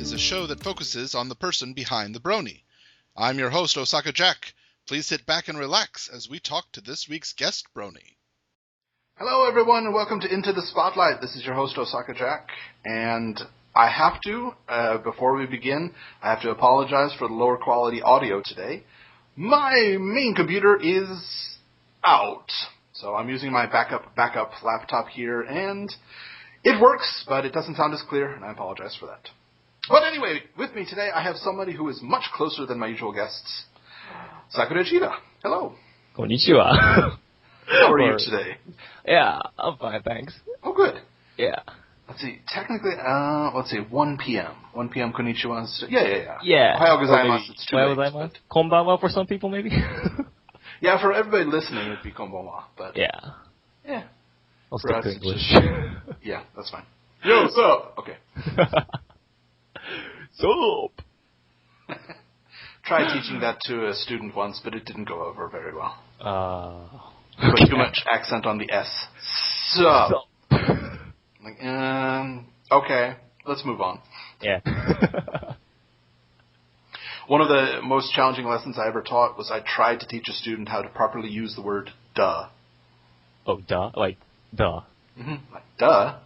is a show that focuses on the person behind the Brony. I'm your host, OsakaJack. Please sit back and relax as we talk to this week's guest, Brony. Hello, everyone, and welcome to Into the Spotlight. This is your host, OsakaJack, and I have to, before we begin, I have to apologize for the lower quality audio today. My main computer is out, so I'm using my backup laptop here, and it works, but it doesn't sound as clear, and I apologize for that. But anyway, with me today, I have somebody who is much closer than my usual guests. Sakura Cheetah. Hello. Konnichiwa. How are you today? Yeah, I'm fine, thanks. Oh, good. Yeah. Let's see, technically, 1 p.m. 1 p.m. konnichiwa. Yeah. Yeah. Ohayou gozaimasu. It's too late. Gozaimasu. Konbanwa for some people, maybe? Yeah, for everybody listening, it'd be konbanwa, but... Yeah. I'll stick to English. Yeah, that's fine. Yo, what's up? Okay. Sup? Tried teaching that to a student once, but it didn't go over very well. Okay. Too much accent on the S. Sup? Like, okay, let's move on. Yeah. One of the most challenging lessons I ever taught was I tried to teach a student how to properly use the word duh. Oh, duh? Like, duh? Mm-hmm. Like, duh?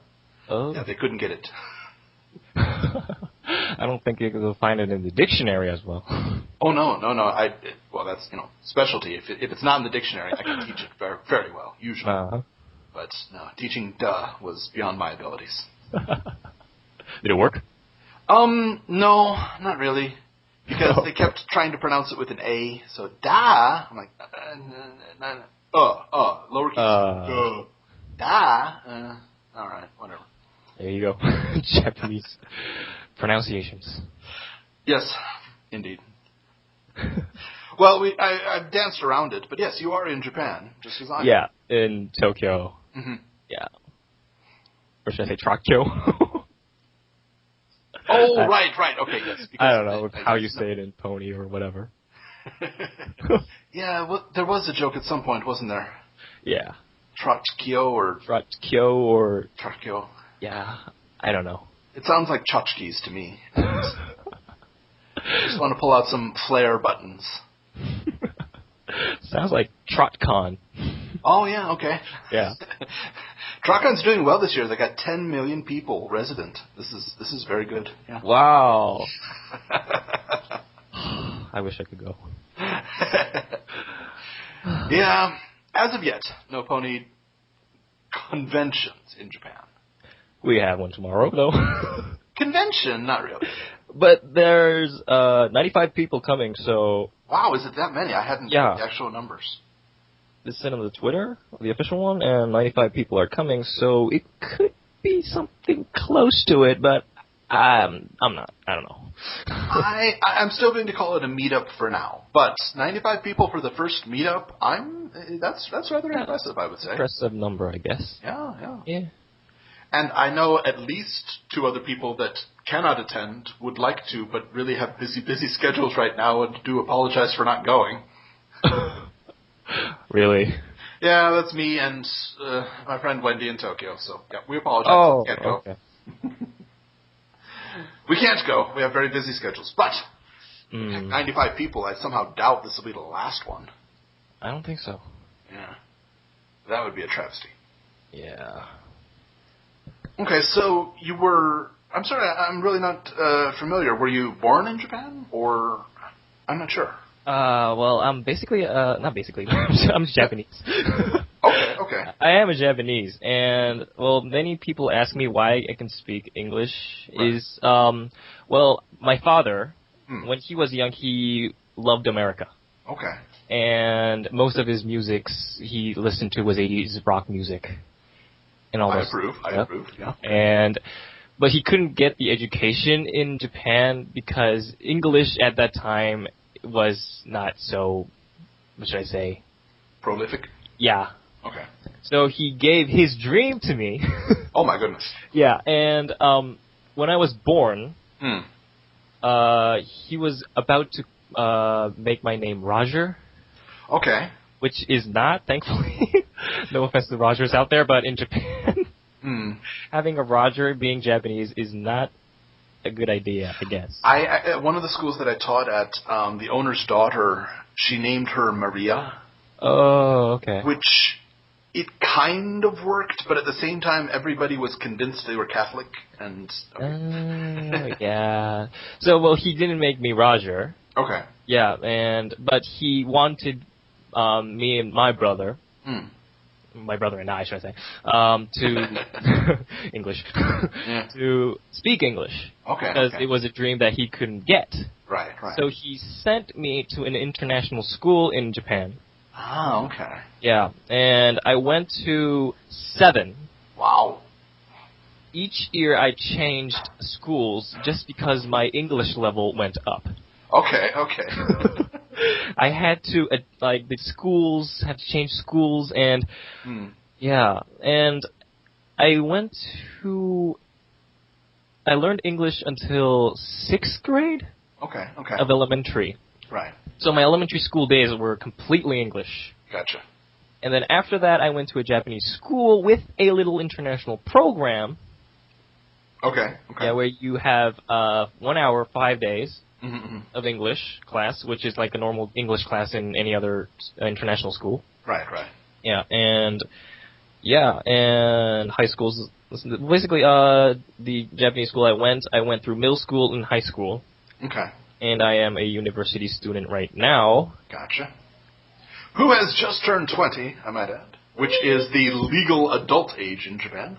Oh. Yeah, they couldn't get it. I don't think you can find it in the dictionary as well. Oh, no. Well, that's, specialty. If it's not in the dictionary, I can teach it very, very well, usually. Uh-huh. But, no, teaching duh was beyond my abilities. Did it work? No, not really. Because they kept trying to pronounce it with an A, so da. I'm like, lowercase. Da. All right, whatever. There you go. Japanese pronunciations. Yes, indeed. Well, I've danced around it, but yes, you are in Japan, just as I am. Yeah, in Tokyo. Mm-hmm. Yeah. Or should I say Tokyo? Oh, right. Okay, yes. I don't know how you say it in Pony or whatever. Yeah, well, there was a joke at some point, wasn't there? Yeah. Trotkyo or... Trotkyo. Yeah, I don't know. It sounds like tchotchkes to me. Just want to pull out some flare buttons. Sounds like TrotCon. Oh, yeah, okay. Yeah. TrotCon's doing well this year. They got 10 million people resident. This is very good. Yeah. Wow. I wish I could go. Yeah. As of yet, no pony conventions in Japan. We have one tomorrow, though. Convention? Not really. But there's 95 people coming, so... Wow, is it that many? I hadn't heard the actual numbers. It's sent on the Twitter, the official one, and 95 people are coming, so it could be something close to it, but I'm not. I don't know. I'm still going to call it a meetup for now, but 95 people for the first meetup, that's rather impressive, I would say. Impressive number, I guess. Yeah. And I know at least 2 other people that cannot attend, would like to, but really have busy schedules right now and do apologize for not going. Really? Yeah, that's me and my friend Wendy in Tokyo, so yeah, we apologize. Oh, we can't go. Okay. We can't go. We have very busy schedules. But 95 people, I somehow doubt this will be the last one. I don't think so. Yeah. That would be a travesty. Yeah. Okay, so you were... I'm sorry, I'm really not familiar. Were you born in Japan? Or... I'm not sure. Well, I'm basically... not basically. I'm Japanese. Okay. I am a Japanese, and, well, many people ask me why I can speak English. Right. Well, my father, when he was young, he loved America. Okay. And most of his musics he listened to was 80s rock music. And all I those approve, yeah. But he couldn't get the education in Japan because English at that time was not so, what should I say? Prolific? Yeah. Okay. So he gave his dream to me. Oh my goodness. Yeah, and when I was born, he was about to make my name Roger. Okay. Which is not, thankfully. No offense to Rogers out there, but in Japan, having a Roger being Japanese is not a good idea, I guess. One of the schools that I taught at, the owner's daughter, she named her Maria. Oh, okay. Which, it kind of worked, but at the same time, everybody was convinced they were Catholic, and... Okay. Yeah. So, well, he didn't make me Roger. Okay. Yeah, but he wanted me and my brother... My brother and I, should I say, to English, to speak English. Okay. Because it was a dream that he couldn't get. Right. So he sent me to an international school in Japan. Ah, okay. Yeah, and I went to 7. Wow. Each year I changed schools just because my English level went up. Okay. I had to, the schools, had to change schools, and, yeah, and I learned English until 6th grade of elementary. Right. So my elementary school days were completely English. Gotcha. And then after that, I went to a Japanese school with a little international program. Okay. Yeah, where you have 1 hour, 5 days. Of English class, which is like a normal English class in any other international school. Right. Yeah, and high schools. Basically, the Japanese school I went through middle school and high school. Okay. And I am a university student right now. Gotcha. Who has just turned 20, I might add, which is the legal adult age in Japan.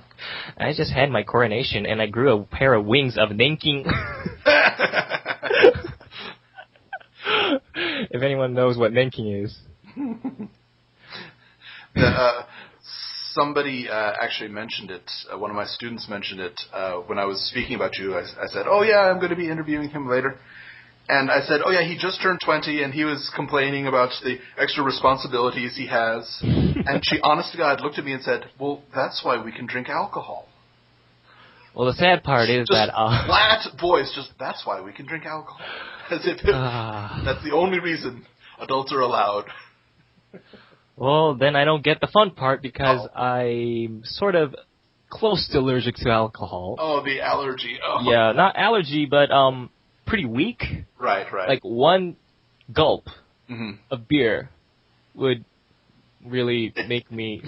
I just had my coronation, and I grew a pair of wings of Nenkin. If anyone knows what Nenkin is. Somebody actually mentioned it. One of my students mentioned it when I was speaking about you. I said, oh, yeah, I'm going to be interviewing him later. And I said, oh, yeah, he just turned 20, and he was complaining about the extra responsibilities he has. And she, honest to God, looked at me and said, well, that's why we can drink alcohol. Well, the sad part is just that... flat voice, that's why we can drink alcohol. As if that's the only reason adults are allowed. Well, then I don't get the fun part because I'm sort of close to allergic to alcohol. Oh, the allergy. Oh. Yeah, not allergy, but pretty weak. Right. Like one gulp of beer would really make me...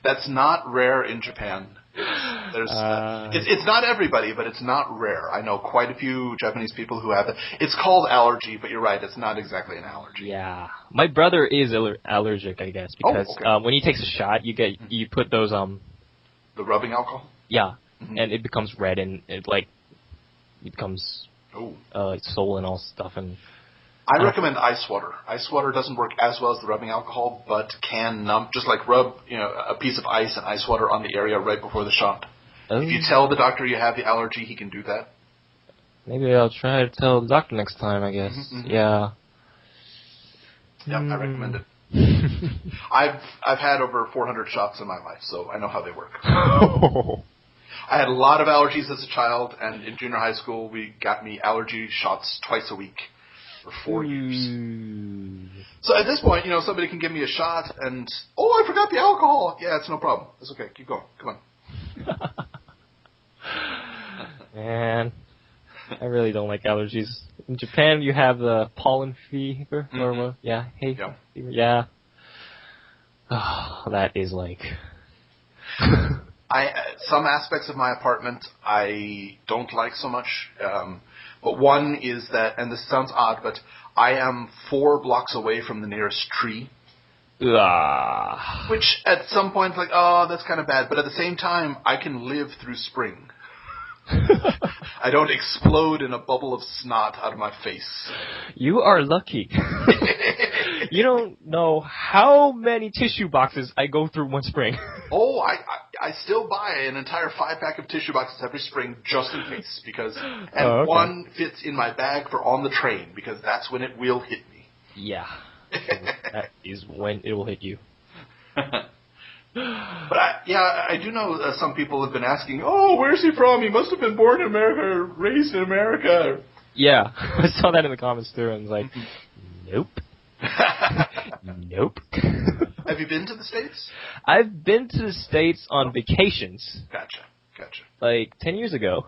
That's not rare in Japan. It's not everybody, but it's not rare. I know quite a few Japanese people who have it. It's called allergy, but you're right, it's not exactly an allergy. Yeah. My brother is allergic, I guess, because when he takes a shot, you put those the rubbing alcohol? Yeah. And it becomes red and it becomes swollen and all stuff, and I recommend ice water. Ice water doesn't work as well as the rubbing alcohol, but can numb. Just like rub, a piece of ice and ice water on the area right before the shot. If you tell the doctor you have the allergy, he can do that. Maybe I'll try to tell the doctor next time, I guess. Yeah. Yeah, I recommend it. I've had over 400 shots in my life, so I know how they work. I had a lot of allergies as a child, and in junior high school, we got me allergy shots twice a week. For 4 years. So at this point, somebody can give me a shot and, I forgot the alcohol. Yeah, it's no problem. It's okay. Keep going. Come on. Man, I really don't like allergies. In Japan, you have the pollen fever. Fever. Yeah. Oh, that is like... Some aspects of my apartment I don't like so much. But one is that, and this sounds odd, but I am 4 blocks away from the nearest tree. Which at some point, that's kind of bad. But at the same time, I can live through spring. I don't explode in a bubble of snot out of my face. You are lucky. You don't know how many tissue boxes I go through one spring. I still buy an entire 5-pack of tissue boxes every spring just in case, because one fits in my bag for on the train, because that's when it will hit me. Yeah, that is when it will hit you. But I do know some people have been asking, where's he from? He must have been born in America or raised in America. Yeah, I saw that in the comments too, and was like, nope. Nope. Have you been to the States? I've been to the States on vacations. Gotcha. Like 10 years ago.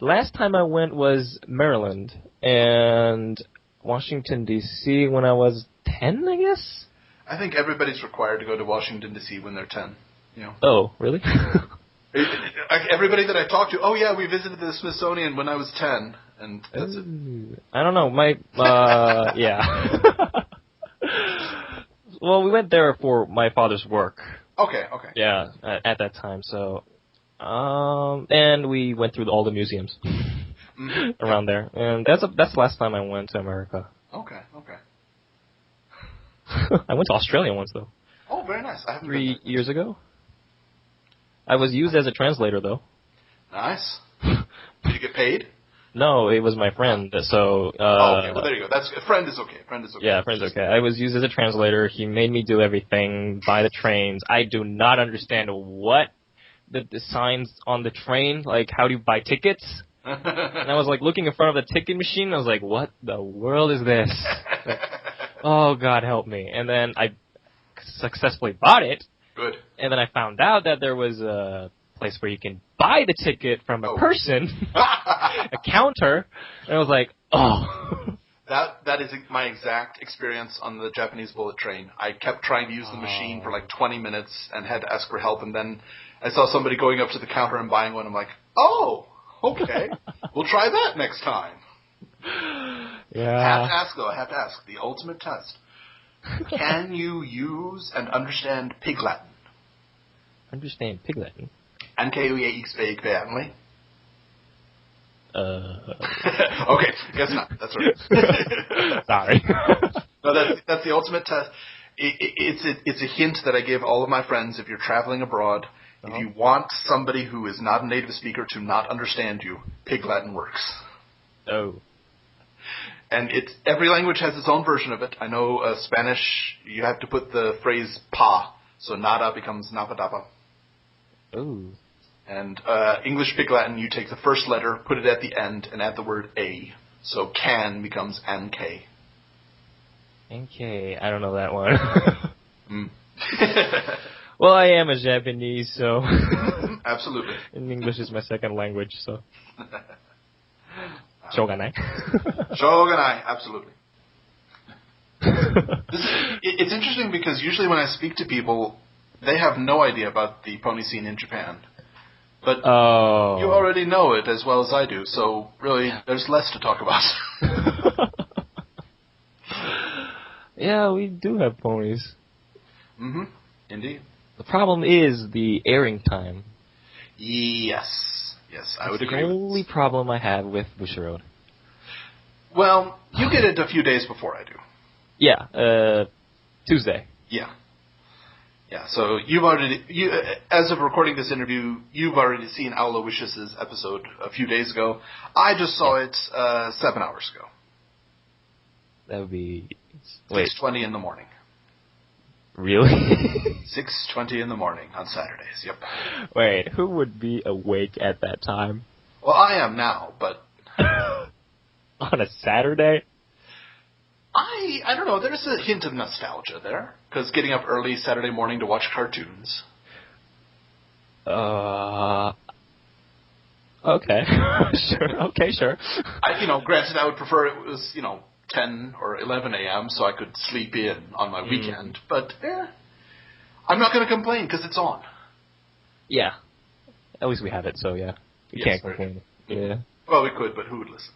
last time I went was Maryland and Washington, D.C. when I was 10, I guess? I think everybody's required to go to Washington, D.C. when they're 10. You know. Oh, really? Everybody that I talked to, oh yeah, we visited the Smithsonian when I was 10, and that's it. I don't know, yeah. Well, we went there for my father's work. Okay. Yeah, at that time, so... and we went through all the museums around there. And that's the last time I went to America. Okay. I went to Australia once, though. Oh, very nice. I haven't 3 years ago. I was used as a translator, though. Nice. Did you get paid? No, it was my friend, so... okay, well, there you go. A friend is okay. Yeah, friend's okay. I was used as a translator. He made me do everything, buy the trains. I do not understand what the signs on the train, like, how do you buy tickets? And I was, like, looking in front of the ticket machine, and I was like, what the world is this? Like, oh, God help me. And then I successfully bought it. Good. And then I found out that there was a place where you can buy the ticket from a person, a counter, and I was like, oh. That is my exact experience on the Japanese bullet train. I kept trying to use the machine for like 20 minutes and had to ask for help, and then I saw somebody going up to the counter and buying one. I'm like, oh, okay. We'll try that next time. Yeah. I have to ask. The ultimate test. Can you use and understand Pig Latin? Understand Pig Latin? En kan je ik spreek Latin? Okay, guess not. That's right. Sorry. No, that's the ultimate test. It's a hint that I give all of my friends if you're traveling abroad. If you want somebody who is not a native speaker to not understand you, Pig Latin works. Oh. And every language has its own version of it. I know Spanish, you have to put the phrase pa, so nada becomes napadapa. Oh. And English Pig Latin, you take the first letter, put it at the end, and add the word a. So can becomes ank. Ank, I don't know that one. Well, I am a Japanese, so... Absolutely. And English is my second language, so... Shoganai. Shoganai, absolutely. It's interesting because usually when I speak to people, they have no idea about the pony scene in Japan. But you already know it as well as I do, so really there's less to talk about. Yeah, we do have ponies. Mm-hmm. Indeed. The problem is the airing time. Yes, I would agree. That's the only problem I have with Bushiroad. Well, you get it a few days before I do. Yeah, Tuesday. Yeah, so as of recording this interview, you've already seen Aloysius's episode a few days ago. I just saw it 7 hours ago. That would be... 6:20 in the morning. Really? 6:20 in the morning on Saturdays, yep. Wait, who would be awake at that time? Well, I am now, but... On a Saturday? I don't know, there's a hint of nostalgia there. Because getting up early Saturday morning to watch cartoons. Okay. Sure. Granted, I would prefer it was, 10 or 11 a.m. so I could sleep in on my weekend. But, I'm not going to complain because it's on. Yeah. At least we have it, so yeah. We can't complain. Yeah. Well, we could, but who would listen?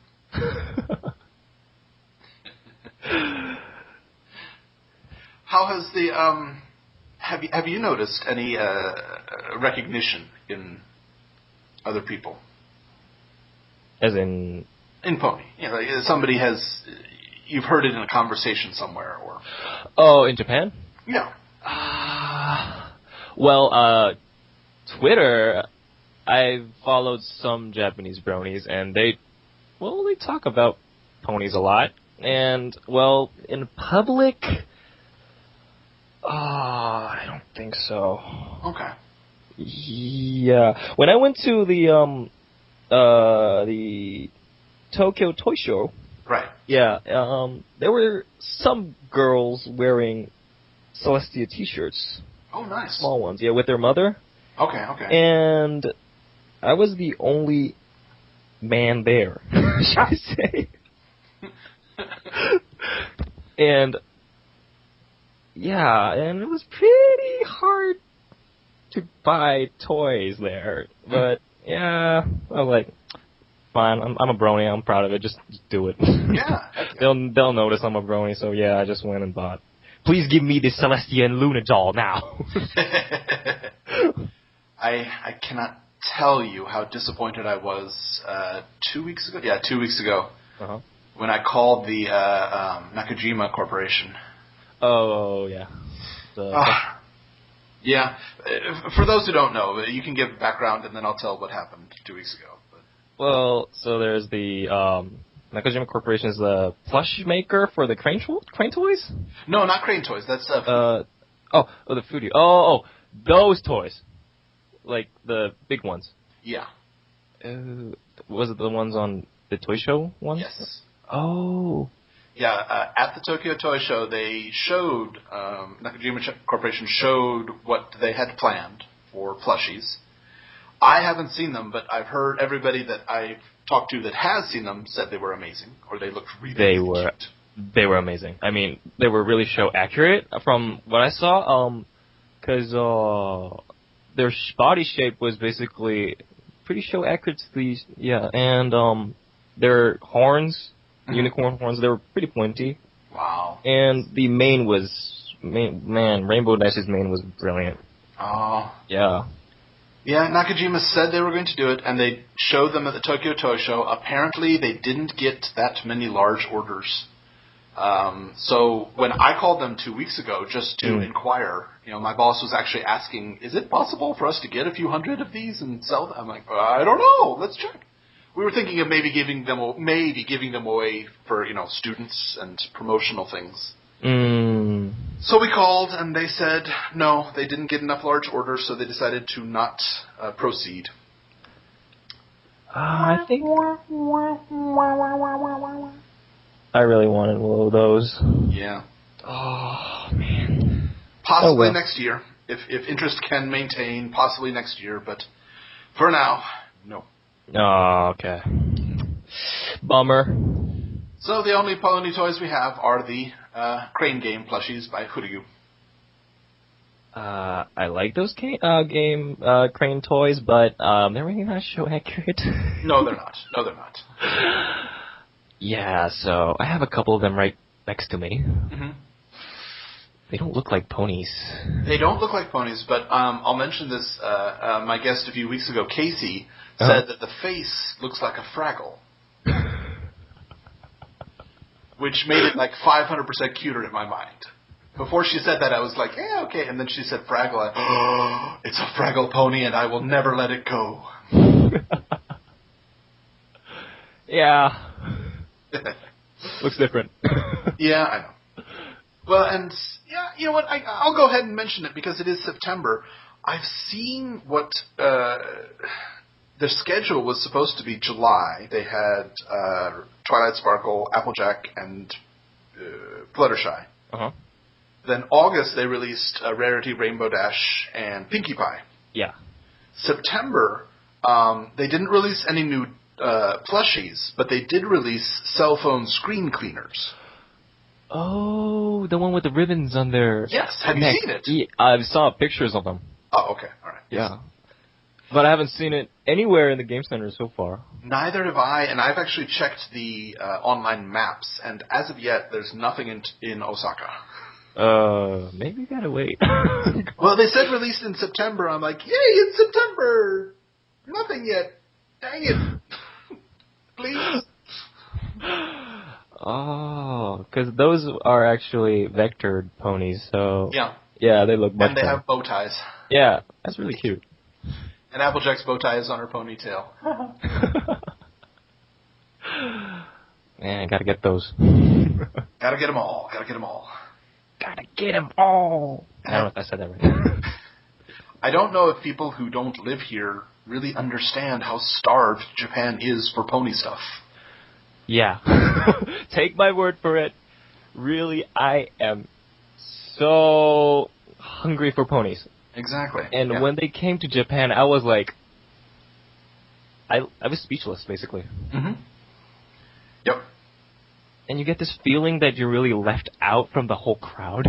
How has the have you noticed any recognition in other people? As in pony, like somebody you've heard it in a conversation somewhere, or in Japan? Yeah. Well, Twitter. I've followed some Japanese bronies, and they talk about ponies a lot. And, in public, I don't think so. Okay. Yeah. When I went to the Tokyo Toy Show. Right. Yeah. There were some girls wearing Celestia t-shirts. Oh, nice. Small ones. Yeah, with their mother. Okay. And I was the only man there, shall I say. And yeah, and it was pretty hard to buy toys there. But yeah, I was like, fine, I'm a brony, I'm proud of it, just do it. Yeah. They'll notice I'm a brony, so yeah, I just went and bought. Please give me the Celestia and Luna doll now. I cannot tell you how disappointed I was 2 weeks ago. Yeah, 2 weeks ago. Uh-huh. When I called the Nakajima Corporation. Oh, yeah. Yeah. For those who don't know, you can give background and then I'll tell what happened 2 weeks ago. But. Well, so there's the Nakajima Corporation is the plush maker for the crane toys? No, not crane toys. That's the Foodie. Oh, those toys. Like the big ones. Yeah. Was it the ones on the toy show ones? Yes. Oh. Yeah, at the Tokyo Toy Show, they showed, Nakajima Corporation showed what they had planned for plushies. I haven't seen them, but I've heard everybody that I've talked to that has seen them said they were amazing, or they looked really cute. They were amazing. I mean, they were really show accurate from what I saw, because their body shape was basically pretty show accurate to these, and their horns, unicorn horns, they were pretty pointy. Wow. And the mane was, Rainbow Dash's mane was brilliant. Oh. Yeah. Yeah, Nakajima said they were going to do it, and they showed them at the Tokyo Toy Show. Apparently, they didn't get that many large orders. So when I called them 2 weeks ago just to inquire, my boss was actually asking, is it possible for us to get a few hundred of these and sell them? I'm like, I don't know. Let's check. We were thinking of maybe giving them away for, students and promotional things. So we called, and they said no, they didn't get enough large orders, so they decided to not proceed. I think I really wanted one of those. Yeah. Oh, man. Possibly next year. If interest can maintain, possibly next year, but for now, no. Oh, okay. Bummer. So the only pony toys we have are the Crane Game plushies by Huryu. I like those crane toys, but they're really not show accurate. No, they're not. Yeah, so I have a couple of them right next to me. Mm-hmm. They don't look like ponies. They don't look like ponies, but I'll mention this. My guest a few weeks ago, Casey, said that the face looks like a Fraggle. Which made it like 500% cuter in my mind. Before she said that, I was like, yeah, okay. And then she said Fraggle. It's a Fraggle pony, and I will never let it go. Yeah. Looks different. Yeah, I know. Well, and yeah, you know what? I'll go ahead and mention it because it is September. I've seen what the schedule was supposed to be July. They had Twilight Sparkle, Applejack, and Fluttershy. Uh-huh. Then August they released Rarity, Rainbow Dash, and Pinkie Pie. Yeah. September, they didn't release any new plushies, but they did release cell phone screen cleaners. Oh, the one with the ribbons on their Yes, have neck. You seen it? Yeah, I saw pictures of them. Oh, okay, all right. Yeah. But I haven't seen it anywhere in the Game Center so far. Neither have I, and I've actually checked the online maps, and as of yet, there's nothing in Osaka. Maybe you gotta wait. Well, they said released in September. I'm like, yay, it's September! Nothing yet. Dang it. Please. Oh, because those are actually vectored ponies, so... Yeah, they look much better. And they have bow ties. Yeah, that's really cute. And Applejack's bow tie is on her ponytail. Man, gotta get those. Gotta get them all. Gotta get them all. I don't know if I said that right. I don't know if people who don't live here really understand how starved Japan is for pony stuff. Yeah. Take my word for it. Really, I am so hungry for ponies. Exactly. And when they came to Japan, I was like, I was speechless, basically. Mm-hmm. Yep. And you get this feeling that you're really left out from the whole crowd.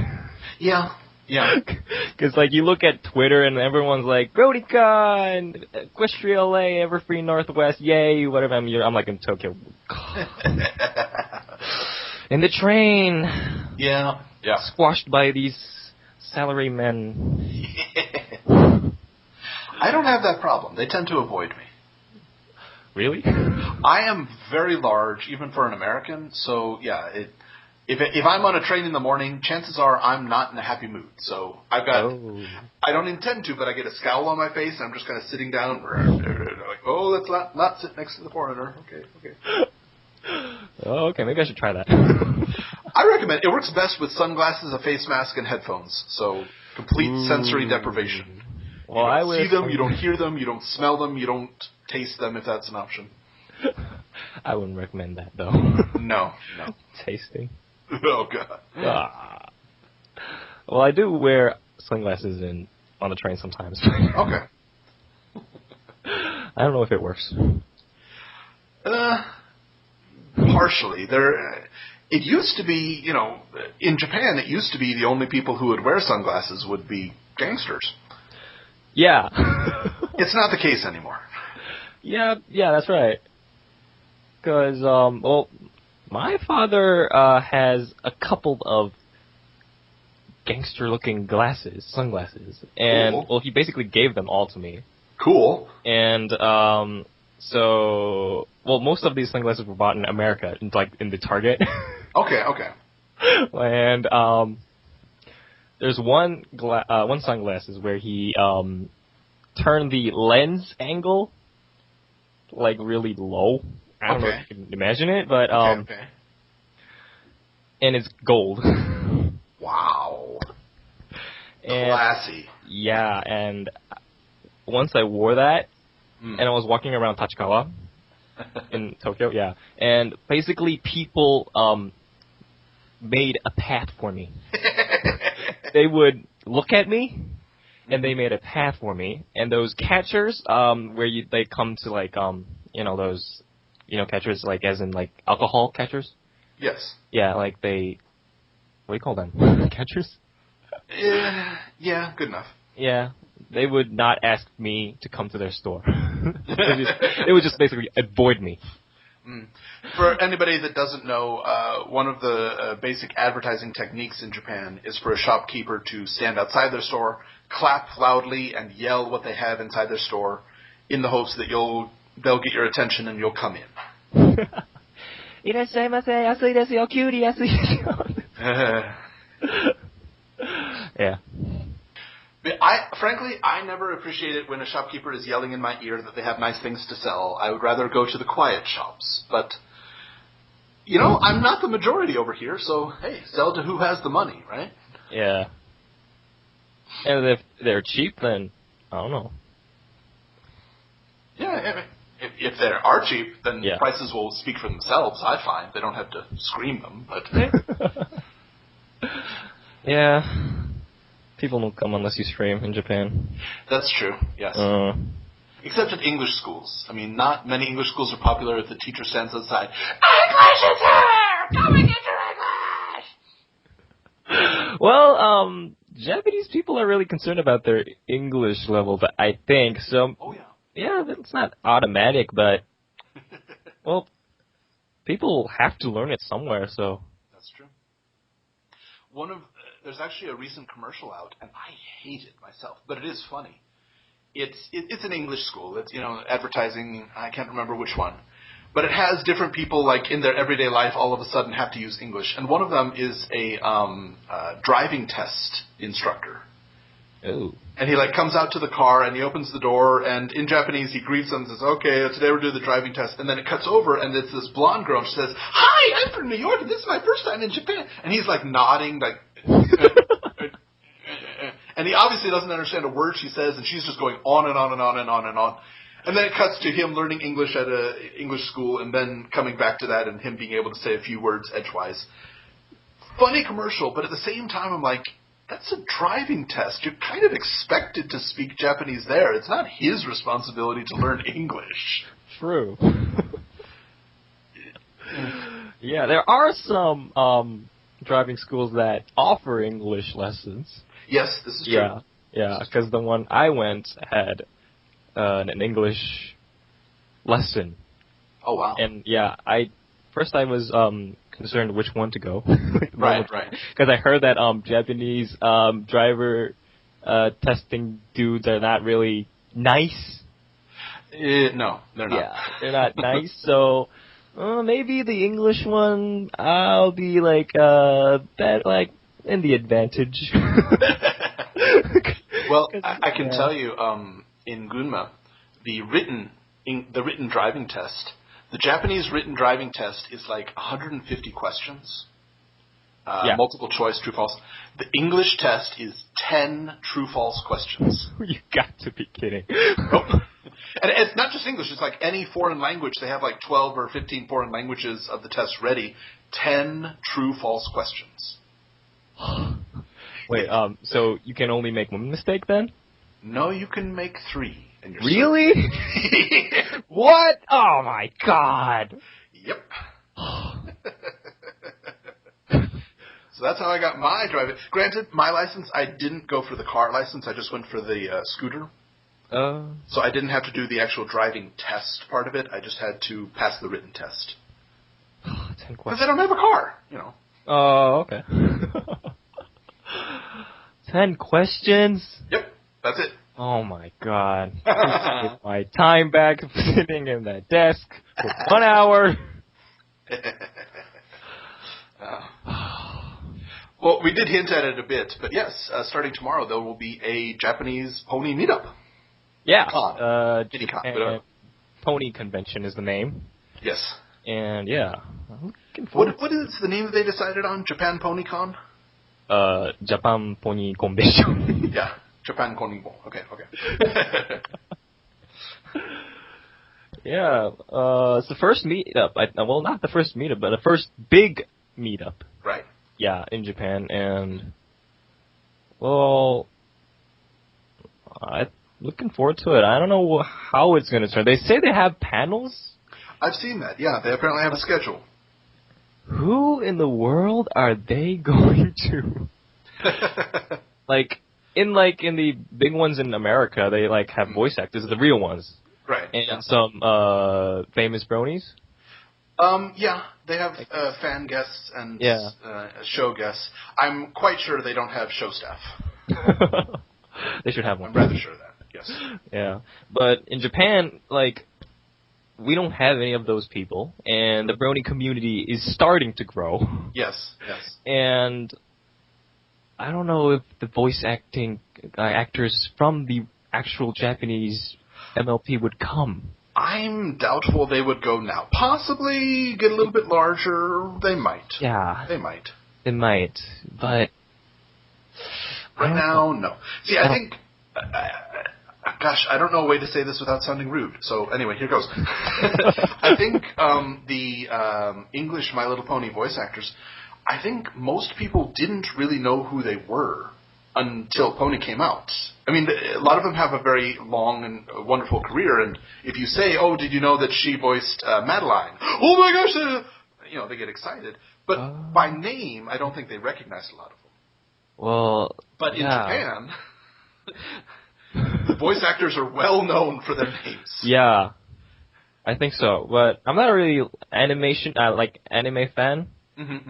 Yeah. Yeah. Because, like, you look at Twitter and everyone's like, BronyCon, Equestria LA, Everfree Northwest, yay, whatever. I'm like in Tokyo. In the train. Yeah. Yeah. Squashed by these salary men. I don't have that problem. They tend to avoid me. Really? I am very large, even for an American, so yeah, if I'm on a train in the morning, chances are I'm not in a happy mood. So I've got, I don't intend to, but I get a scowl on my face, and I'm just kind of sitting down, like, oh, let's not sit next to the foreigner. Okay. Oh, okay, maybe I should try that. I recommend it. Works best with sunglasses, a face mask, and headphones. So complete sensory deprivation. Well, you don't see them, you don't hear them, you don't smell them, you don't taste them if that's an option. I wouldn't recommend that, though. No. Tasting. Oh, God. Well, I do wear sunglasses on the train sometimes. Okay. I don't know if it works. Partially. It used to be, in Japan, it used to be the only people who would wear sunglasses would be gangsters. Yeah. It's not the case anymore. Yeah, that's right. Because, my father has a couple of gangster-looking sunglasses, and cool. Well, he basically gave them all to me. Cool. And most of these sunglasses were bought in America, in the Target. Okay. And there's one sunglasses where he turned the lens angle like really low. I don't know if you can imagine it, but okay. And it's gold. Wow. And, classy. Yeah, and once I wore that, and I was walking around Tachikawa in Tokyo, yeah, and basically people made a path for me. They would look at me, and they made a path for me. And those catchers, where they come to those, catchers as in alcohol catchers. Yes. Yeah, what do you call them? Catchers? Yeah, good enough. Yeah, they would not ask me to come to their store. They would just basically avoid me. For anybody that doesn't know, one of the basic advertising techniques in Japan is for a shopkeeper to stand outside their store, clap loudly, and yell what they have inside their store in the hopes that they'll get your attention and you'll come in. Irashaimase, asui desu yo, kyuri asui desu yo. Yeah. Frankly, I never appreciate it when a shopkeeper is yelling in my ear that they have nice things to sell. I would rather go to the quiet shops. But, I'm not the majority over here, so, hey, sell to who has the money, right? Yeah. And if they're cheap, then, I don't know. Yeah, if they are cheap, then yeah. Prices will speak for themselves, I find. They don't have to scream them, but... Yeah. People don't come unless you scream in Japan. That's true, yes. Except at English schools. I mean, not many English schools are popular if the teacher stands outside. English is here! Come and get your English! Well, Japanese people are really concerned about their English level, but I think so. Oh, yeah. Yeah, that's not automatic, but, well, people have to learn it somewhere, so. That's true. There's actually a recent commercial out, and I hate it myself, but it is funny. It's an English school. It's, advertising, I can't remember which one. But it has different people, in their everyday life, all of a sudden have to use English. And one of them is a driving test instructor. Ooh. And he, comes out to the car, and he opens the door, and in Japanese, he greets them and says, okay, today we're doing the driving test. And then it cuts over, and it's this blonde girl, and she says, hi, I'm from New York, and this is my first time in Japan. And he's, nodding, and he obviously doesn't understand a word she says, and she's just going on and on and on and on and on. And then it cuts to him learning English at an English school, and then coming back to that and him being able to say a few words edgewise. Funny commercial, but at the same time, I'm like, that's a driving test. You're kind of expected to speak Japanese there. It's not his responsibility to learn English. true. Yeah, there are some driving schools that offer English lessons. Yes, this is true. Yeah, because the one I went had an English lesson. Oh, wow. And yeah, I was concerned which one to go. Right. Because I heard that Japanese driver testing dudes are not really nice. No, they're not. Yeah, they're not nice. So maybe the English one, I'll be like in the advantage. Well, I can tell you, in Gunma, the written driving test, the Japanese written driving test is like 150 questions. Multiple choice, true, false. The English test is 10 true, false questions. You got to be kidding. Nope. And it's not just English, it's like any foreign language. They have like 12 or 15 foreign languages of the test ready. 10 true, false questions. Wait, so you can only make one mistake then? No, you can make 3. And you're really? What? Oh my god. Yep. So that's how I got my driving. Granted, my license, I didn't go for the car license. I just went for the scooter. So I didn't have to do the actual driving test part of it. I just had to pass the written test. 10 questions. Because I don't have a car, you know. Oh, okay. 10 questions? Yep, that's it. Oh my god. Get my time back sitting in that desk for 1 hour. Well, we did hint at it a bit, but yes, starting tomorrow there will be a Japanese pony meetup. Yeah. Japan Pony Convention is the name. Yes. And yeah, I'm looking forward. What is the name that they decided on? Japan Pony Con? Japan Pony Convention. Yeah, Japan Pony. Okay. Yeah, it's the first meetup. Well, not the first meetup, but the first big meetup. Right. Yeah, in Japan, and well, I'm looking forward to it. I don't know how it's going to turn. They say they have panels. I've seen that. Yeah, they apparently have a schedule. Who in the world are they going to? In the big ones in America, they have voice actors, the real ones. Right. And some famous bronies. Yeah, they have fan guests and Yeah. show guests. I'm quite sure they don't have show staff. They should have one. I'm rather sure of that. Yes. Yeah, but in Japan, we don't have any of those people, and the brony community is starting to grow. Yes. And I don't know if the voice actors from the actual Japanese MLP would come. I'm doubtful they would go now. Possibly get a little bit larger. They might. Yeah. They might. They might, but right now, no. See, I think... gosh, I don't know a way to say this without sounding rude. So anyway, here goes. I think the English My Little Pony voice actors, I think most people didn't really know who they were until Pony came out. I mean, a lot of them have a very long and wonderful career, and if you say, oh, did you know that she voiced Madeline? Oh my gosh! They get excited. But by name, I don't think they recognized a lot of them. Well, but in Japan... the voice actors are well known for their names. Yeah, I think so. But I'm not really anime fan,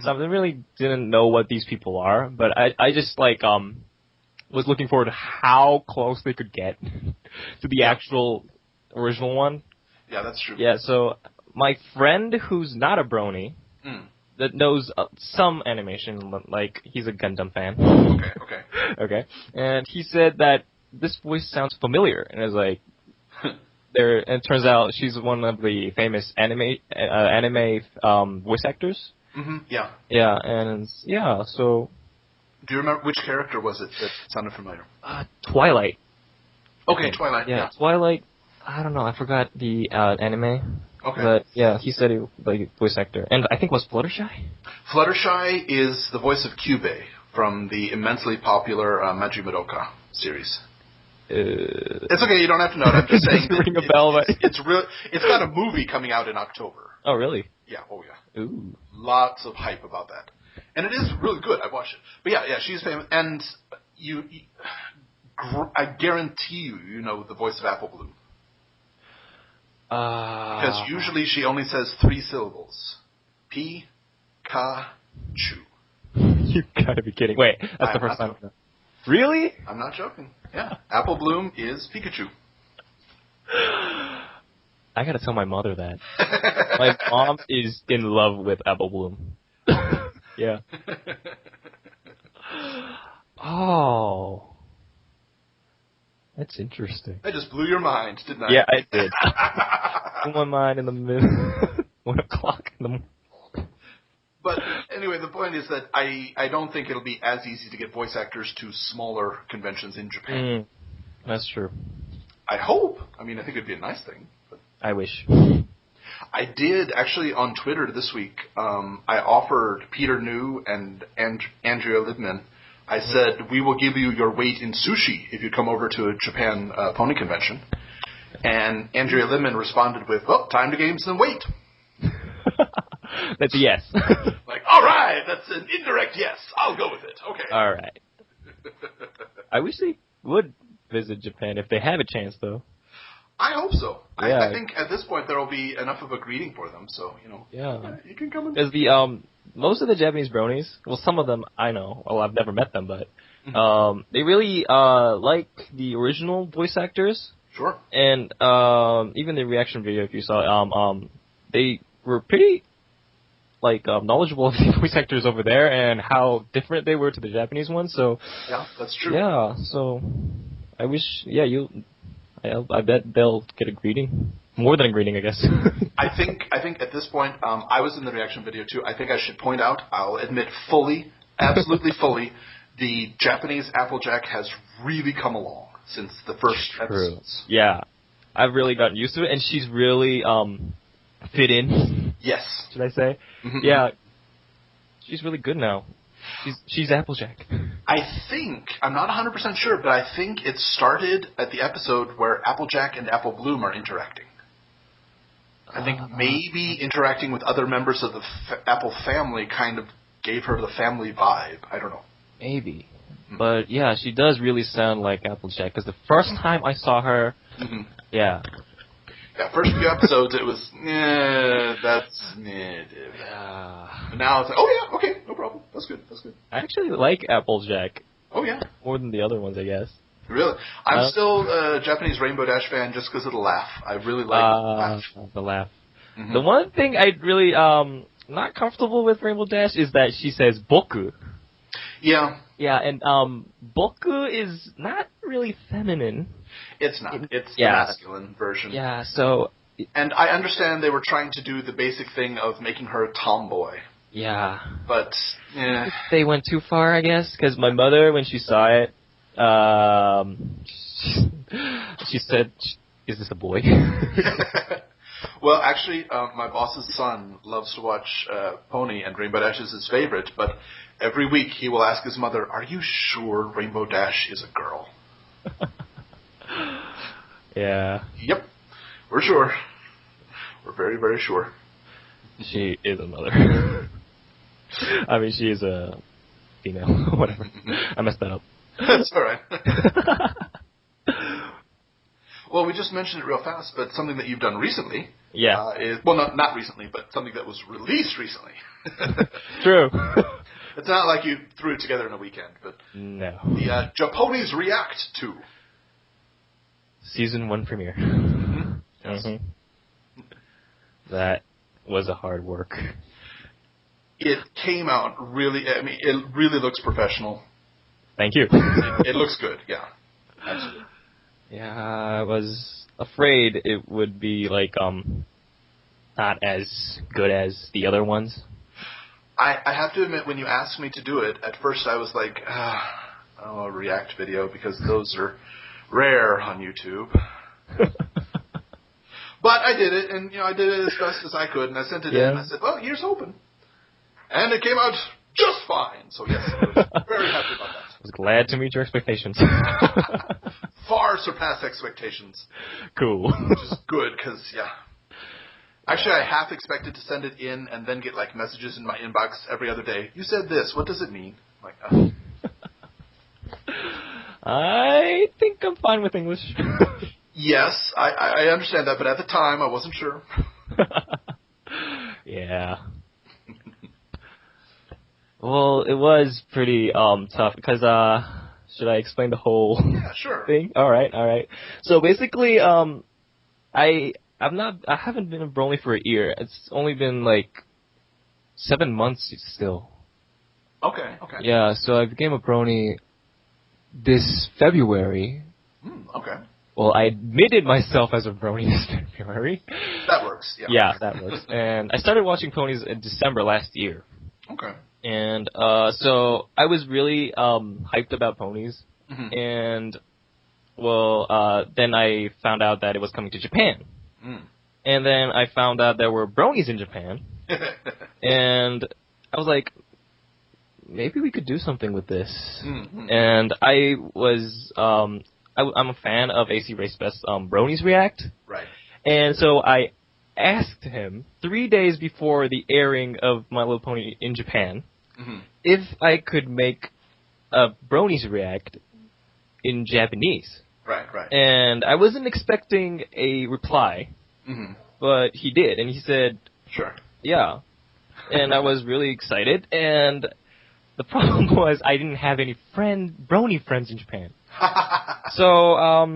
so I really didn't know what these people are. But I just was looking forward to how close they could get to the actual original one. Yeah, that's true. Yeah, so my friend who's not a brony that knows some animation, he's a Gundam fan. Okay, and he said that this voice sounds familiar, and I was like, and it turns out she's one of the famous anime voice actors. Mm-hmm. Yeah. Yeah, and so. Do you remember which character was it that sounded familiar? Twilight. Okay, Twilight. Yeah, Twilight. I don't know. I forgot the anime. Okay. But yeah, he said he voice actor, and I think it was Fluttershy. Fluttershy is the voice of Kyubey from the immensely popular Majimadoka series. It's okay, you don't have to know it. I'm just saying. Ring a bell, but it's got a movie coming out in October. Oh, really? Yeah. Oh, yeah. Ooh. Lots of hype about that, and it is really good. I've watched it. But yeah, she's famous, and I guarantee you know the voice of Apple Bloom. Because usually she only says 3 syllables. Pikachu. You gotta be kidding. Wait, that's the first time. Really? I'm not joking. Yeah. Apple Bloom is Pikachu. I gotta tell my mother that. My mom is in love with Apple Bloom. Yeah. Oh. That's interesting. I just blew your mind, didn't I? Yeah, I did. Blew my mind in the middle. 1 o'clock in the morning. But anyway, the point is that I don't think it'll be as easy to get voice actors to smaller conventions in Japan. That's true. I hope. I mean, I think it'd be a nice thing. But I wish. I did, actually, on Twitter this week, I offered Peter New and Andrea Libman, I said, we will give you your weight in sushi if you come over to a Japan pony convention. And Andrea Libman responded with, well, time to gain some weight. That's a yes. Like, all right, that's an indirect yes. I'll go with it. Okay. All right. I wish they would visit Japan if they have a chance, though. I hope so. Yeah. I think at this point there will be enough of a greeting for them, so, you know. Yeah. You can come in. Because most of the Japanese bronies, well, some of them I know. Well, I've never met them, but they really like the original voice actors. Sure. And even the reaction video, if you saw, they were pretty knowledgeable of the voice actors over there and how different they were to the Japanese ones. So yeah, that's true. Yeah, so I wish. Yeah, I bet they'll get a greeting. More than a greeting, I guess. I think at this point, I was in the reaction video too. I think I should point out, I'll admit fully, absolutely fully, the Japanese Applejack has really come along since the first episodes. Yeah, I've really gotten used to it, and she's really fit in. Yes. Should I say? Mm-hmm. Yeah, she's really good now. She's Applejack. I think, I'm not 100% sure, but I think it started at the episode where Applejack and Apple Bloom are interacting. I think maybe interacting with other members of the Apple family kind of gave her the family vibe. I don't know. Maybe. Mm-hmm. But yeah, she does really sound like Applejack, because the first time I saw her, yeah, first few episodes, it was, But now it's like, oh yeah, okay, no problem. That's good. I actually like Applejack. Oh yeah. More than the other ones, I guess. Really? I'm still a Japanese Rainbow Dash fan just because of the laugh. I really like the laugh. Mm-hmm. The one thing I really not comfortable with Rainbow Dash is that she says boku. Yeah. Yeah, and boku is not really feminine. It's not. It's the masculine version. Yeah, so... And I understand they were trying to do the basic thing of making her a tomboy. Yeah. But, they went too far, I guess, because my mother, when she saw it, she said, is this a boy? Well, actually, my boss's son loves to watch Pony, and Rainbow Dash is his favorite, but every week he will ask his mother, are you sure Rainbow Dash is a girl? Yeah. Yep. We're sure. We're very, very sure. She is a mother. I mean, she is a female. Whatever. I messed that up. That's all right. Well, we just mentioned it real fast, but something that you've done recently. Yeah. Is, well, not recently, but something that was released recently. True. It's not like you threw it together in a weekend, but... No. The Japonies React 2. Season 1 premiere. Yes. Mm-hmm. That was a hard work. It came out really... I mean, it really looks professional. Thank you. It looks good, yeah. Absolutely. Yeah, I was afraid it would be, not as good as the other ones. I have to admit, when you asked me to do it, at first I was like, a React video, because those are rare on YouTube. But I did it, and I did it as best as I could, and I sent it in, and I said, well, here's hoping. And it came out just fine, so yes, I was very happy about that. was glad to meet your expectations. Far surpassed expectations. Cool. Which is good, because, yeah. Actually, I half expected to send it in and then get, like, messages in my inbox every other day. You said this. What does it mean? I'm like, I think I'm fine with English. Yes, I understand that, but at the time, I wasn't sure. Yeah. Well, it was pretty tough because should I explain the whole thing? All right. So basically, I haven't been a Brony for a year. It's only been like 7 months still. Okay. Yeah, so I became a Brony this February. Okay. Well, I admitted myself as a Brony this February. That works, yeah. Yeah, that works. And I started watching ponies in December last year. Okay. And so I was really hyped about ponies. Mm-hmm. And, well, then I found out that it was coming to Japan. And then I found out there were Bronies in Japan. And I was like, maybe we could do something with this. Mm-hmm. And I was... I'm a fan of AC Race Best's Bronies React. Right. And so I asked him 3 days before the airing of My Little Pony in Japan if I could make a Bronies React in Japanese. Right. And I wasn't expecting a reply, but he did. And he said, sure. Yeah. And I was really excited. And the problem was I didn't have any Brony friends in Japan. So, I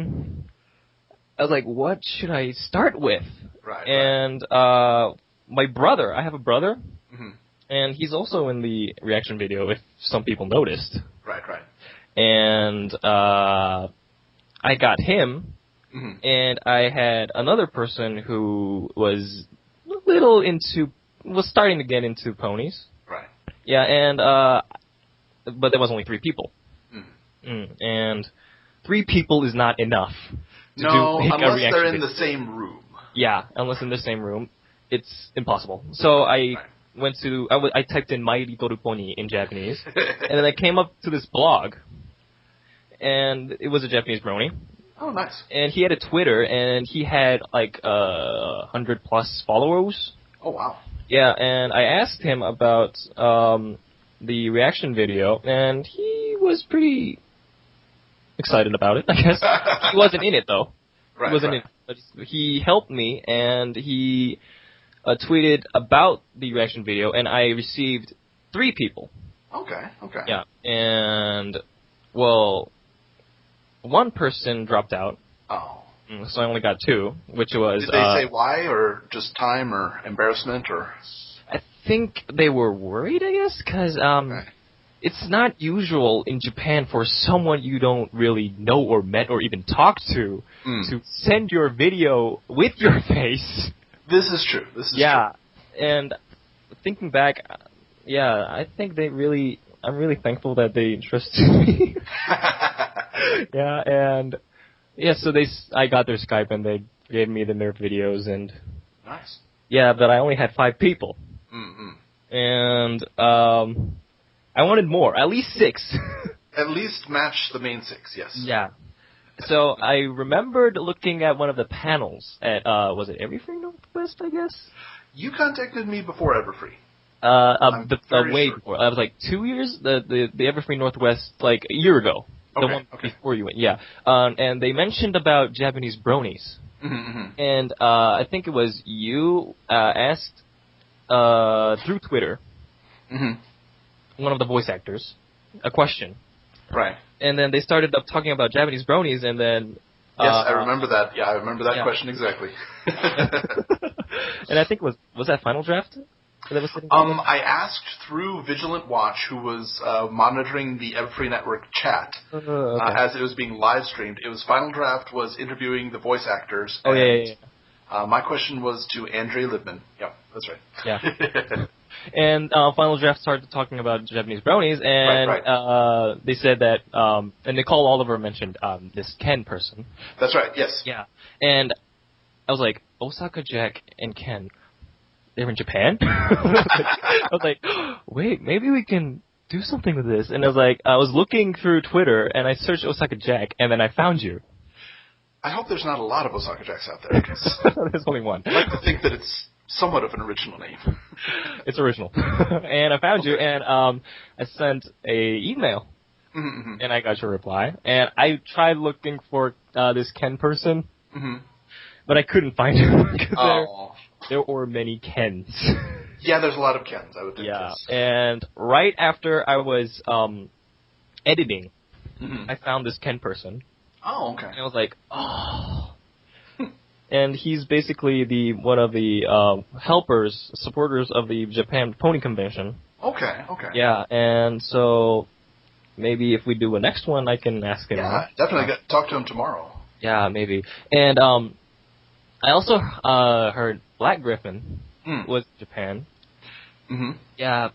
was like, what should I start with? Right. And, my brother, I have a brother, and he's also in the reaction video, if some people noticed. Right. And, I got him, and I had another person who was was starting to get into ponies. Right. Yeah, and, but there was only 3 people. And 3 people is not enough to make a reaction unless they're in video. the same room. Yeah, unless in the same room, it's impossible. So I went to I typed in My Little Pony in Japanese, and then I came up to this blog, and it was a Japanese Brony. Oh, nice. And he had a Twitter, and he had like 100+ followers. Oh, wow. Yeah, and I asked him about the reaction video, and he was pretty excited about it, I guess. He wasn't in it, though. Right, he wasn't in it. But he helped me, and he tweeted about the reaction video, and I received 3 people. Okay. Yeah, and, well, 1 person dropped out. Oh. So I only got 2, which was... Did they say why, or just time, or embarrassment, or... I think they were worried, I guess, because it's not usual in Japan for someone you don't really know or met or even talk to send your video with your face. This is true. Yeah, and thinking back, I think I'm really thankful that they trusted me. Yeah, and... Yeah, so I got their Skype and they gave me their videos and... Nice. Yeah, but I only had 5 people. And, I wanted more, at least 6. At least match the main 6, yes. Yeah. So I remembered looking at one of the panels at, was it Everfree Northwest, I guess? You contacted me before Everfree. Way before. I was like 2 years, the Everfree Northwest, like a year ago. The one before you went, yeah. And they mentioned about Japanese Bronies. And I think it was you asked through Twitter, one of the voice actors, a question. Right. And then they started up talking about Japanese Bronies, and then... yes, I remember that. Yeah, I remember that question exactly. And I think was that Final Draft? I asked through Vigilant Watch, who was monitoring the Everfree Network chat as it was being live streamed. It was Final Draft was interviewing the voice actors. My question was to Andre Libman. Yeah, that's right. Yeah. And Final Draft started talking about Japanese Bronies, and they said that, and Nicole Oliver mentioned this Ken person. That's right, yes. Yeah. And I was like, OsakaJack and Ken, they're in Japan? I was like, wait, maybe we can do something with this. And I was looking through Twitter, and I searched OsakaJack, and then I found you. I hope there's not a lot of OsakaJacks out there. There's only one. I'd like to think that it's somewhat of an original name. It's original. And I found you, and I sent a email, and I got your reply. And I tried looking for this Ken person, but I couldn't find him because there were many Kens. Yeah, there's a lot of Kens, I would think. Yeah, and right after I was editing, I found this Ken person. Oh, okay. And I was like, oh. And he's basically one of the supporters of the Japan Pony Convention. Okay. Yeah, and so maybe if we do a next one, I can ask him. Yeah, definitely. Talk to him tomorrow. Yeah, maybe. And I also heard Black Griffin was in Japan. Yeah,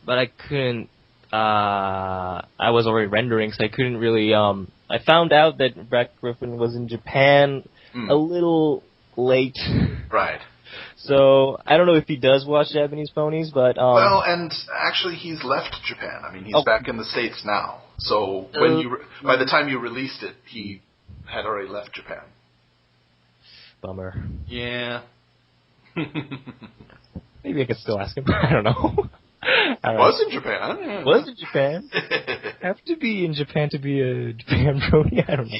but I couldn't. I was already rendering, so I couldn't really. I found out that Black Griffin was in Japan a little late. Right. So I don't know if he does watch Japanese ponies, but well, and actually he's left Japan. I mean, he's back in the States now. So by the time you released it, he had already left Japan. Bummer. Yeah. Maybe I could still ask him. I don't know. Was in Japan. Was in Japan. Have to be in Japan to be a Japan brony? I don't know.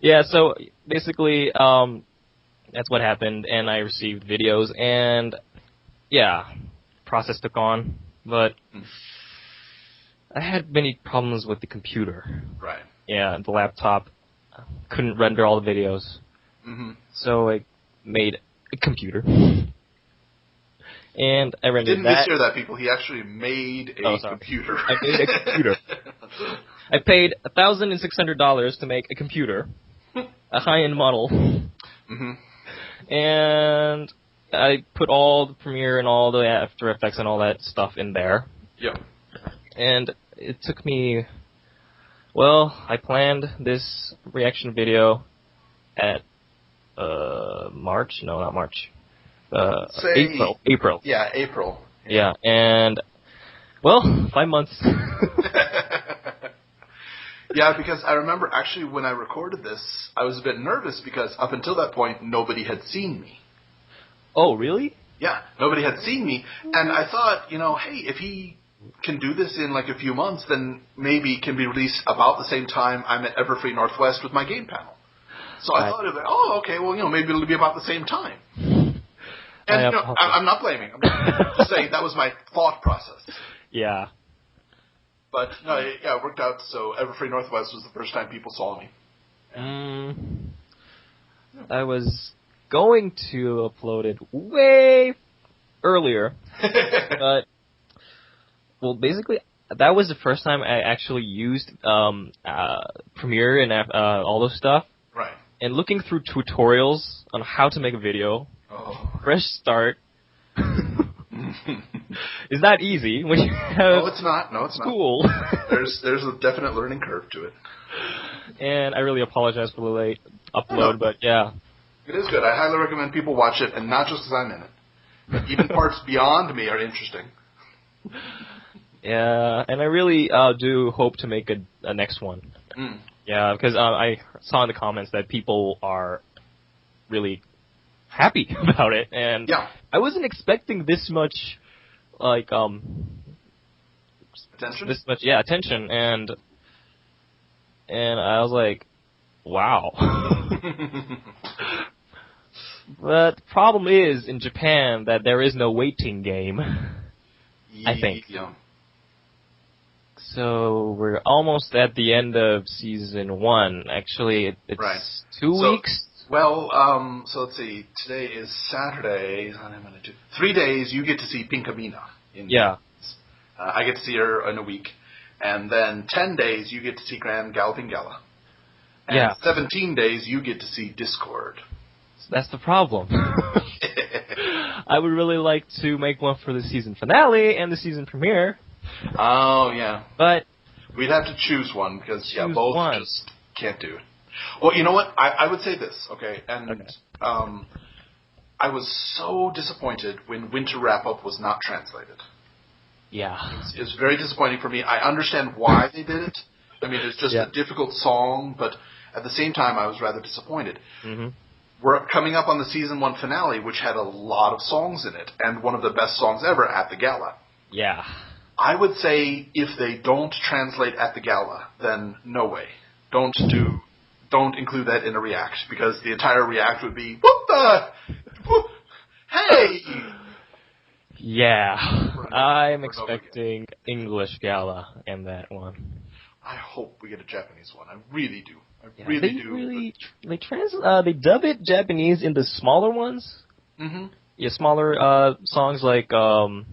Yeah, so basically, that's what happened, and I received videos, and yeah, process took on, but I had many problems with the computer. Right. Yeah, the laptop couldn't render all the videos. So I made a computer. And I rendered Didn't mishear that, people. He actually made a computer. I made a computer. I paid $1,600 to make a computer, a high-end model, and I put all the Premiere and all the After Effects and all that stuff in there. Yep. And it took me, well, I planned this reaction video at March. No, not March. April. Yeah, April. Yeah, and, well, 5 months. Yeah, because I remember actually when I recorded this, I was a bit nervous because up until that point, nobody had seen me. Oh, really? Yeah, nobody had seen me. And I thought, hey, if he can do this in like a few months, then maybe it can be released about the same time I'm at Everfree Northwest with my game panel. So I thought, okay, well, maybe it'll be about the same time. And I'm not blaming. I'm just saying that was my thought process. Yeah. But no, yeah, it worked out. So Everfree Northwest was the first time people saw me. I was going to upload it way earlier, but basically that was the first time I actually used Premiere and all those stuff. Right. And looking through tutorials on how to make a video. Fresh start. Is that easy when you have No, it's not. school? There's a definite learning curve to it. And I really apologize for the late upload, but yeah. It is good. I highly recommend people watch it, and not just because I'm in it. Even parts beyond me are interesting. Yeah, and I really do hope to make a next one. Yeah, because I saw in the comments that people are really happy about it, and I wasn't expecting this much, attention. This much, attention, and I was like, wow. But the problem is in Japan that there is no waiting game. I think. Yeah. So we're almost at the end of season 1. Actually, it's 2 weeks. Well, so let's see. Today is Saturday. 3 days, you get to see Pinkamina. I get to see her in a week. And then 10 days, you get to see Grand Galloping Gala. And 17 days, you get to see Discord. That's the problem. I would really like to make one for the season finale and the season premiere. Oh, yeah. But we'd have to choose one because, both just can't do it. Well, you know what? I would say this, okay? And I was so disappointed when Winter Wrap-Up was not translated. Yeah. It's very disappointing for me. I understand why they did it. I mean, it's just a difficult song, but at the same time, I was rather disappointed. Mm-hmm. We're coming up on the season 1 finale, which had a lot of songs in it, and one of the best songs ever at the gala. Yeah. I would say if they don't translate at the gala, then no way. Don't include that in a React, because the entire React would be, hey! Yeah. I'm expecting English gala in that one. I hope we get a Japanese one. I really do. They dub it Japanese in the smaller ones. Mm-hmm. Yeah, smaller songs like the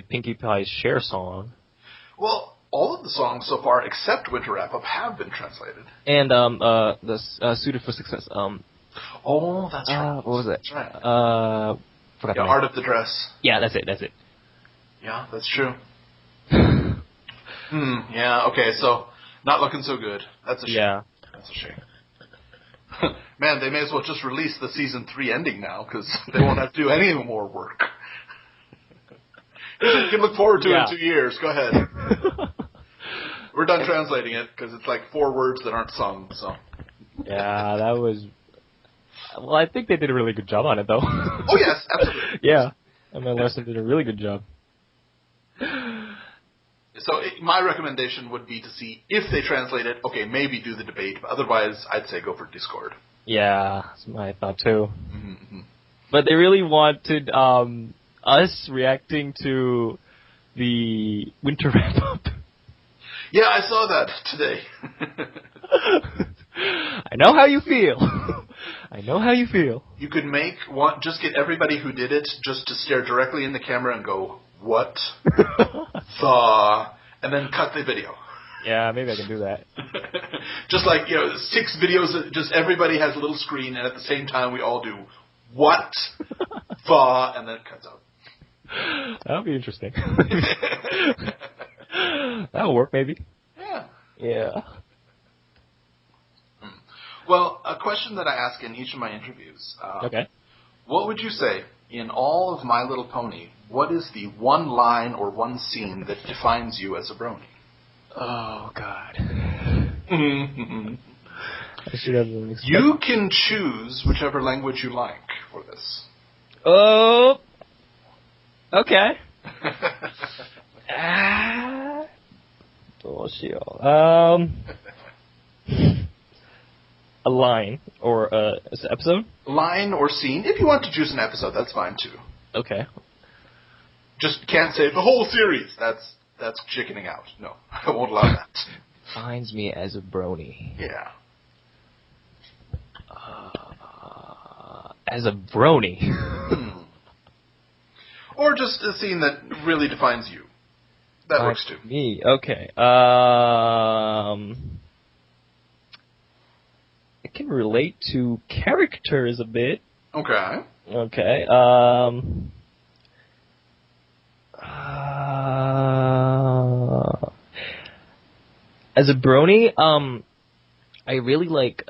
Pinkie Pie Share song. Well, all of the songs so far, except Winter Wrap-Up, have been translated. And Suited for Success. Oh, that's right. What was it? That's right. Forgot the name. Art of the Dress. Yeah, that's it. Yeah, that's true. Yeah, okay, so not looking so good. That's a shame. Yeah. That's a shame. Man, they may as well just release the season 3 ending now, because they won't have to do any more work. You can look forward to it in 2 years. Go ahead. We're done translating it, because it's like 4 words that aren't sung, so. Yeah, that was... Well, I think they did a really good job on it, though. Oh, yes, absolutely. Yeah. I mean, Larson did a really good job. So my recommendation would be to see if they translate it, okay, maybe do the debate, but otherwise I'd say go for Discord. Yeah, that's my thought too. Mm-hmm. But they really wanted us reacting to the Winter Wrap-Up. Yeah, I saw that today. I know how you feel. I know how you feel. You could make one, just get everybody who did it just to stare directly in the camera and go, what the, and then cut the video. Yeah, maybe I can do that. Just like, 6 videos that just everybody has a little screen, and at the same time we all do, what the, and then it cuts out. That'll be interesting. That'll work, maybe. Yeah. Well, a question that I ask in each of my interviews. Okay. What would you say, in all of My Little Pony, what is the one line or one scene that defines you as a brony? Oh, God. I should have been expecting. You can choose whichever language you like for this. Oh. Okay. A line or an episode? Line or scene. If you want to choose an episode, that's fine too. Okay. Just can't say the whole series. That's chickening out. No, I won't allow that. Finds me as a brony. Yeah. As a brony. Or just a scene that really defines you. That works too. Me, okay. It can relate to characters a bit. Okay. Okay. As a brony, I really like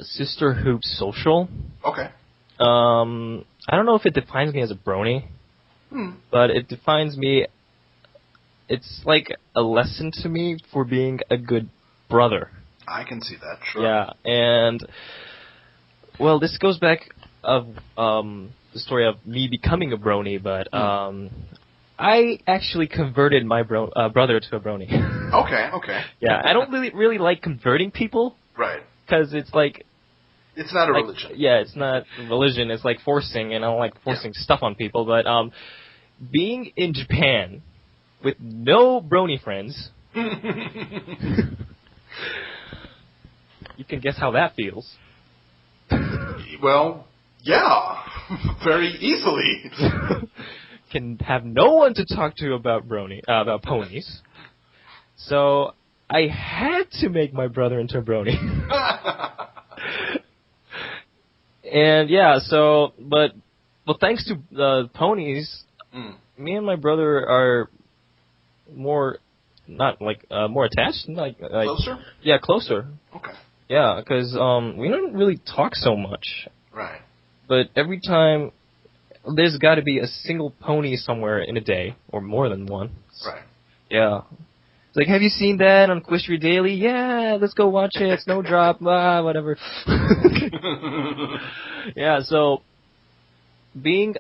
Sisterhood Social. Okay. I don't know if it defines me as a brony, but it defines me. It's like a lesson to me for being a good brother. I can see that, sure. Yeah, and well, this goes back of the story of me becoming a brony, but I actually converted my brother to a brony. Okay. Yeah, I don't really like converting people. Right. Because it's like... It's not a religion. Yeah, it's not religion. It's like forcing, and I don't like forcing stuff on people. But being in Japan with no brony friends... You can guess how that feels. Well, yeah. Very easily. Can have no one to talk to about ponies. So I had to make my brother into a brony. And yeah, but thanks to the ponies, me and my brother are more, not like, more attached? Like closer? Yeah, closer. Okay. Yeah, because we don't really talk so much. Right. But every time there's got to be a single pony somewhere in a day, or more than one. Right. Yeah. It's like, have you seen that on Equestria Daily? Yeah, let's go watch it. Snowdrop, whatever. Yeah, so being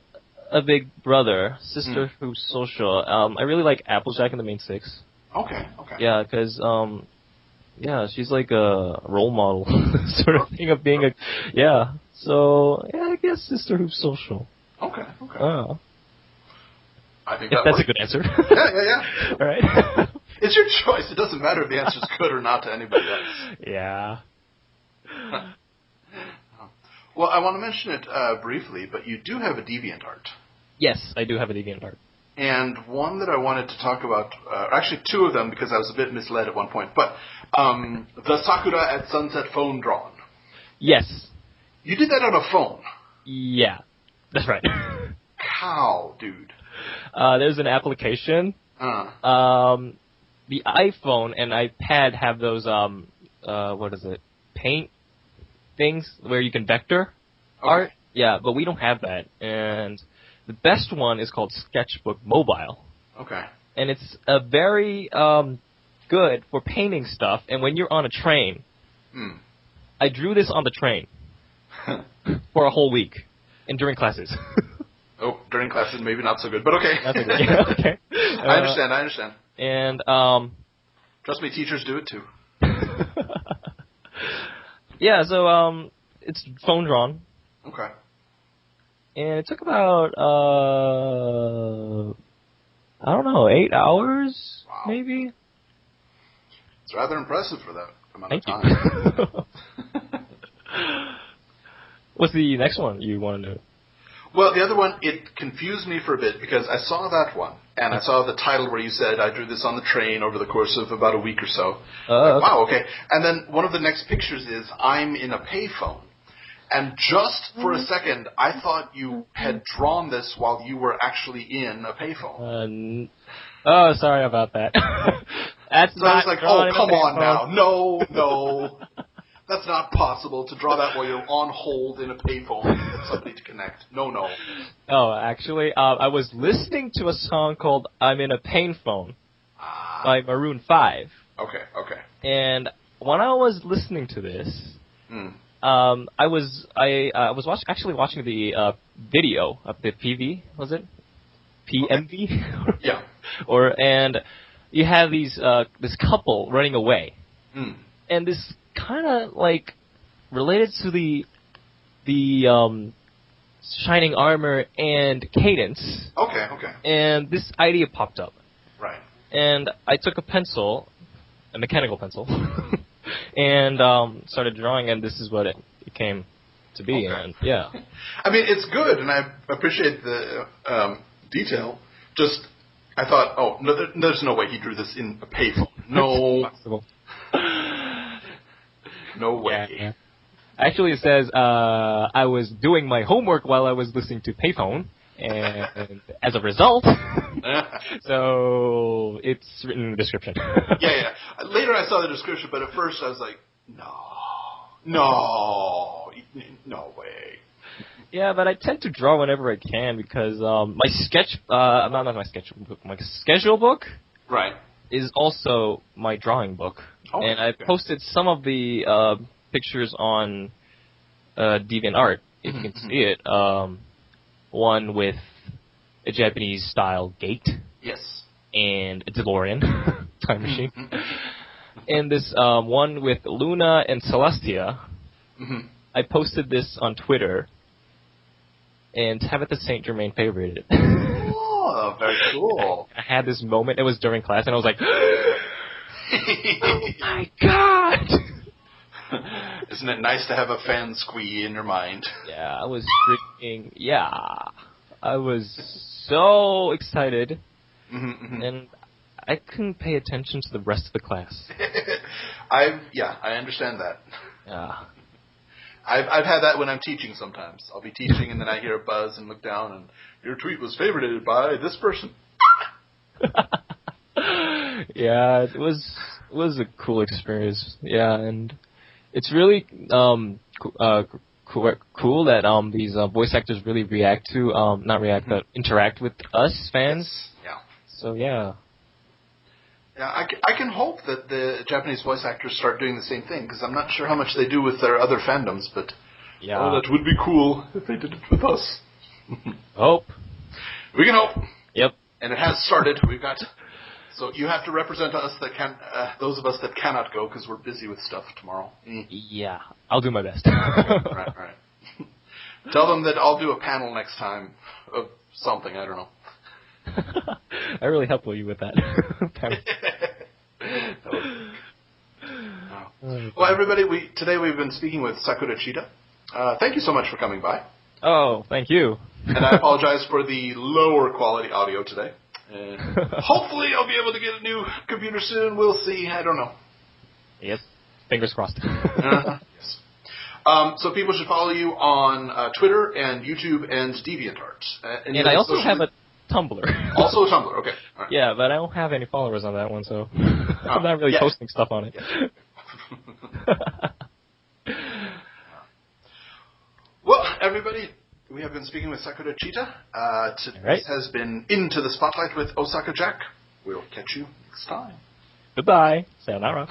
a big brother, sister who's social, I really like Applejack and the Main Six. Okay. Yeah, because, yeah, she's like a role model sort of thing of being a, yeah. So, yeah, I guess sister who's social. Okay. I think that's a good answer. Yeah. All right. It's your choice. It doesn't matter if the answer's good or not to anybody else. Yeah. Well, I want to mention it briefly, but you do have a DeviantArt. Yes, I do have a DeviantArt. And one that I wanted to talk about, actually two of them because I was a bit misled at one point, but the Sakura at Sunset phone drawn. Yes. You did that on a phone. Yeah, that's right. How, dude? There's an application. The iPhone and iPad have those, what is it, paint things where you can vector art. Yeah, but we don't have that. And the best one is called Sketchbook Mobile. Okay. And it's a very good for painting stuff. And when you're on a train, I drew this on the train for a whole week and during classes. Oh, during classes, maybe not so good, but okay. Yeah, okay. I understand. And trust me, teachers do it too. Yeah, so it's phone drawn. Okay. And it took about I don't know, 8 hours, maybe. It's rather impressive for that amount of time. What's the next one you want to know? Well, the other one, it confused me for a bit because I saw that one, and I saw the title where you said, I drew this on the train over the course of about a week or so. Wow, okay. And then one of the next pictures is, I'm in a payphone. And just for a second, I thought you had drawn this while you were actually in a payphone. Oh, sorry about that. That's so I was like, oh, come on now. No. That's not possible to draw that while you're on hold in a payphone with somebody to connect. No. Oh, actually, I was listening to a song called I'm in a Pain Phone by Maroon 5. Okay. And when I was listening to this, I was actually watching the video of the PV, was it? PMV? Yeah. And you have this couple running away. And this kind of like related to the Shining Armor and Cadence. Okay. And this idea popped up. Right. And I took a pencil, a mechanical pencil, and started drawing, and this is what it came to be. Okay. And yeah. I mean, it's good, and I appreciate the detail. Just, I thought, oh, no, there's no way he drew this in a payphone. No. No way. Yeah. Actually, it says I was doing my homework while I was listening to Payphone, and as a result, so it's written in the description. Yeah. Later I saw the description, but at first I was like, no way. Yeah, but I tend to draw whenever I can because my schedule book, right, is also my drawing book. And I posted some of the pictures on DeviantArt, if you can see it. One with a Japanese-style gate. Yes. And a DeLorean, time machine. And this one with Luna and Celestia. I posted this on Twitter, and Tabitha St. Germain favorited it. Oh, very cool. I had this moment, it was during class, and I was like, oh my god! Isn't it nice to have a fan squee in your mind? Yeah, I was freaking, I was so excited, and I couldn't pay attention to the rest of the class. I understand that. Yeah. I've had that when I'm teaching sometimes. I'll be teaching and then I hear a buzz and look down and your tweet was favorited by this person. Yeah, it was a cool experience. Yeah, and it's really cool that these voice actors really react to not react but interact with us fans. Yes. Yeah. So yeah. Yeah, I can hope that the Japanese voice actors start doing the same thing, because I'm not sure how much they do with their other fandoms, but that would be cool if they did it with us. Hope. We can hope. Yep. And it has started. So you have to represent us those of us that cannot go, because we're busy with stuff tomorrow. Yeah, I'll do my best. Right. Tell them that I'll do a panel next time of something, I don't know. I really helped you with that. Well, everybody, today we've been speaking with Sakura Cheetah. Thank you so much for coming by. Oh, thank you. And I apologize for the lower quality audio today. And hopefully I'll be able to get a new computer soon. We'll see. I don't know. Yes. Fingers crossed. Yes. So people should follow you on Twitter and YouTube and DeviantArt. And I also have a Tumblr. Also a Tumblr, okay. All right. Yeah, but I don't have any followers on that one, so I'm not really posting stuff on it. Yeah. Well, everybody, we have been speaking with Sakura Cheetah. This has been Into the Spotlight with OsakaJack. We'll catch you next time. Goodbye. Sayonara.